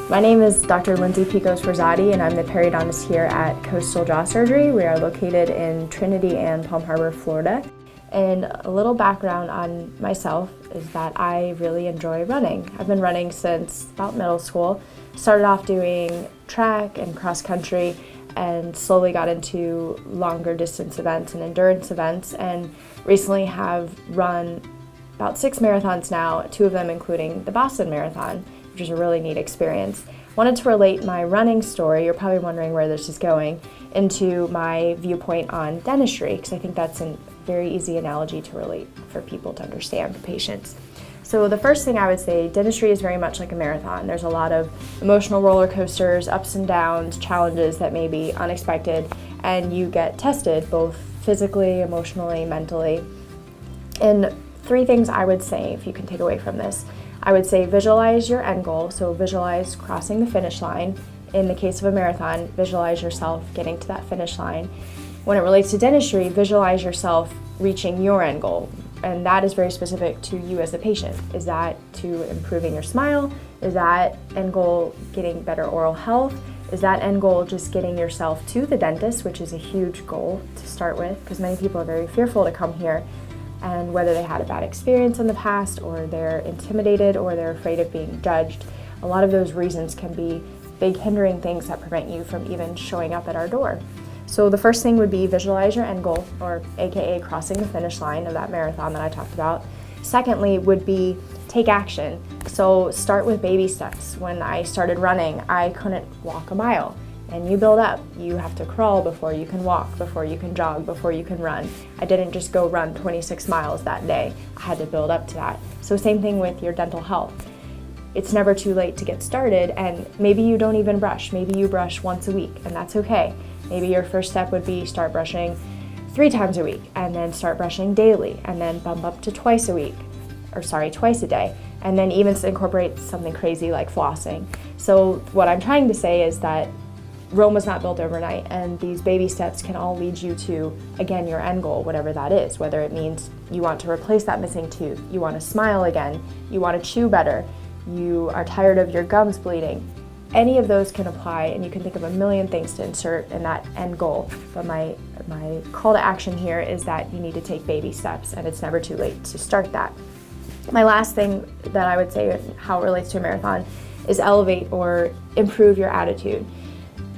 My name is Dr. Lindsey Pikos Rosati, and I'm the periodontist here at Coastal Jaw Surgery. We are located in Trinity and Palm Harbor, Florida. And a little background on myself is that I really enjoy running. I've been running since about middle school. Started off doing track and cross country and slowly got into longer distance events and endurance events, and recently have run about 6 marathons now, 2 of them including the Boston Marathon, which is a really neat experience. Wanted to relate my running story, you're probably wondering where this is going, into my viewpoint on dentistry, because I think that's a very easy analogy to relate for people to understand, for patients. So the first thing I would say, dentistry is very much like a marathon. There's a lot of emotional roller coasters, ups and downs, challenges that may be unexpected, and you get tested both physically, emotionally, mentally. And 3 things I would say, if you can take away from this. I would say visualize your end goal, so visualize crossing the finish line. In the case of a marathon, visualize yourself getting to that finish line. When it relates to dentistry, visualize yourself reaching your end goal, and that is very specific to you as a patient. Is that to improving your smile? Is that end goal getting better oral health? Is that end goal just getting yourself to the dentist, which is a huge goal to start with, because many people are very fearful to come here, and whether they had a bad experience in the past, or they're intimidated, or they're afraid of being judged. A lot of those reasons can be big hindering things that prevent you from even showing up at our door. So the first thing would be visualize your end goal, or AKA crossing the finish line of that marathon that I talked about. Secondly would be take action. So start with baby steps. When I started running, I couldn't walk a mile. And you build up. You have to crawl before you can walk, before you can jog, before you can run. I didn't just go run 26 miles that day. I had to build up to that. So same thing with your dental health. It's never too late to get started, and maybe you don't even brush. Maybe you brush once a week, and that's okay. Maybe your first step would be start brushing 3 times a week, and then start brushing daily, and then bump up to twice a day, and then even incorporate something crazy like flossing. So what I'm trying to say is that Rome was not built overnight, and these baby steps can all lead you to, again, your end goal, whatever that is, whether it means you want to replace that missing tooth, you want to smile again, you want to chew better, you are tired of your gums bleeding. Any of those can apply, and you can think of a million things to insert in that end goal. But my call to action here is that you need to take baby steps, and it's never too late to start that. My last thing that I would say, how it relates to a marathon, is elevate or improve your attitude.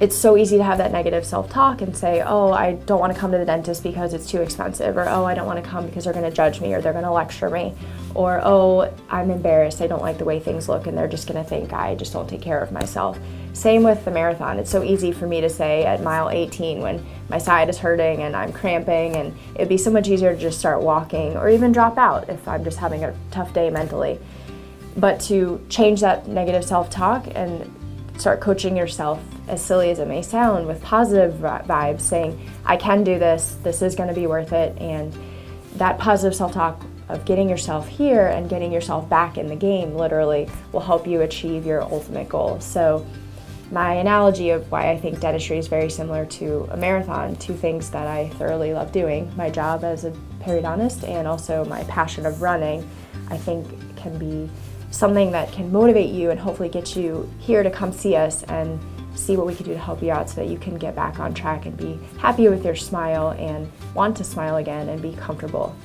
It's so easy to have that negative self-talk and say, oh, I don't want to come to the dentist because it's too expensive, or oh, I don't want to come because they're going to judge me, or they're going to lecture me, or oh, I'm embarrassed, I don't like the way things look, and they're just going to think I just don't take care of myself. Same with the marathon. It's so easy for me to say at mile 18 when my side is hurting and I'm cramping, and it'd be so much easier to just start walking or even drop out if I'm just having a tough day mentally. But to change that negative self-talk and start coaching yourself, as silly as it may sound, with positive vibes, saying, I can do this, this is going to be worth it, and that positive self-talk of getting yourself here and getting yourself back in the game, literally, will help you achieve your ultimate goal. So my analogy of why I think dentistry is very similar to a marathon, 2 things that I thoroughly love doing, my job as a periodontist and also my passion of running, I think can be something that can motivate you and hopefully get you here to come see us and see what we can do to help you out so that you can get back on track and be happy with your smile and want to smile again and be comfortable